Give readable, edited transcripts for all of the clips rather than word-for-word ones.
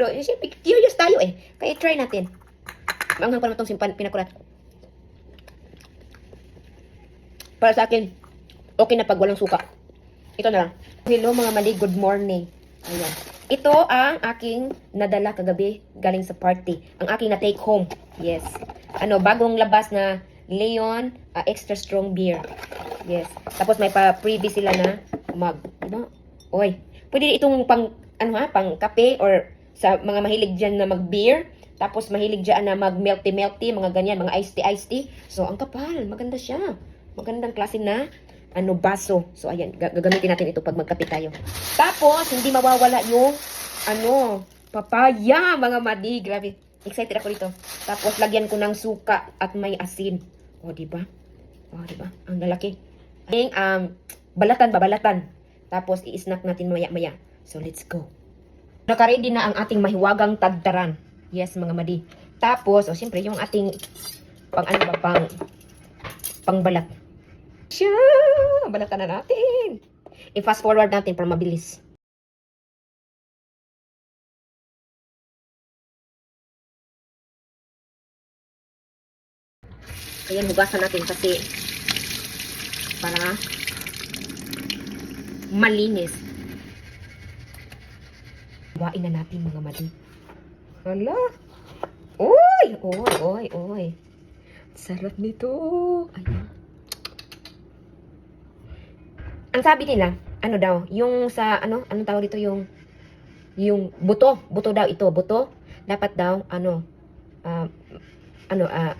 Pero siyempre, curious tayo eh. Kaya try natin. Maanghang pa naman itong pinakurat. Para sa akin, okay na pag walang suka. Ito na lang. Hello mga mali, good morning. Ayan. Ito ang aking nadala kagabi galing sa party. Ang aking na-take home. Yes. Bagong labas na Leon extra strong beer. Yes. Tapos may pa-freebie sila na mug. Diba? Oy. Pwede itong pang kape or sa mga mahilig dyan na mag-beer. Tapos mahilig dyan na mag-melty, mga ganyan, mga iced tea. So, ang kapal. Maganda siya. Magandang klase na baso. So, ayan. Gagamitin natin ito pag magkape tayo. Tapos, hindi mawawala yung papaya, mga madi. Grabe. Excited ako dito. Tapos, lagyan ko ng suka at may asin. O, diba? O, diba? Ang lalaki. Balatan. Tapos, i-snack natin maya-maya. So, let's go. Nakaready na ang ating mahiwagang tagtaran. Yes, mga madi. Tapos, siyempre, yung ating pangbalat. Siya! Balatan na natin. I-fast forward natin para mabilis. Ayan, hugasan natin kasi para malinis. Huwain na natin mga mali. Hala! Oy! Sarap nito. Ayan. Ang sabi nila, yung sa, anong tawag dito, yung buto daw ito, buto, dapat daw,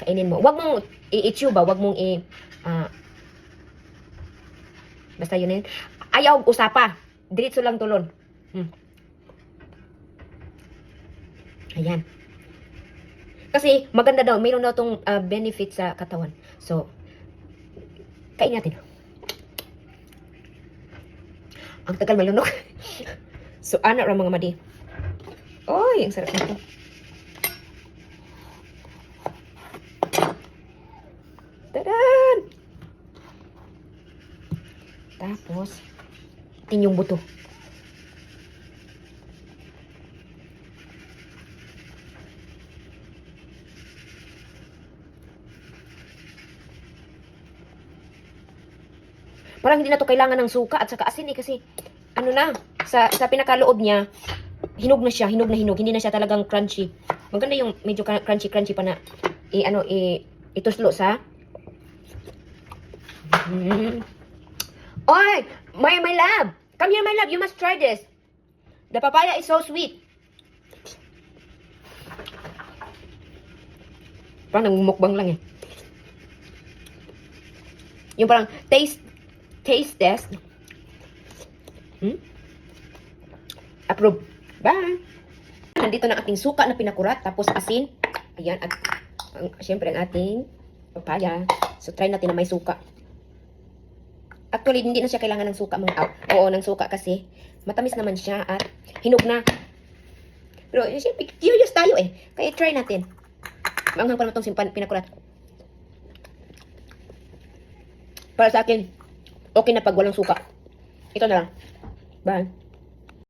kainin mo. Wag mong i-chew ba, wag mong basta yun. Ayaw usapa, diretso lang tulon. Ayan. Kasi, maganda daw, mayroon daw itong benefit sa katawan. So, kain natin. Ang tagal malunok. So, anak ra mga madi. Oy, ang sarap nito. Tadan! Tapos, yung buto. Parang hindi na to kailangan ng suka at saka asin kasi sa pinakaloob niya, hinog na siya, hinog. Hindi na siya talagang crunchy. Maganda yung medyo crunchy pa na ituslo sa Oy, my love. Come here, my love. You must try this. The papaya is so sweet. Parang nagmumukbang lang eh. Yung parang taste test. Approve. Bye. Nandito na ating suka na pinakurat. Tapos asin. Ayan. At syempre ang ating papaya. So try natin na may suka. Actually, hindi na siya kailangan ng suka. Oo, ng suka kasi matamis naman siya at hinog na. Pero syempre, curious tayo eh. Kaya try natin. Maanghang pa naman itong pinakurat. Para sa akin, okay na pag walang suka. Ito na lang. Bye.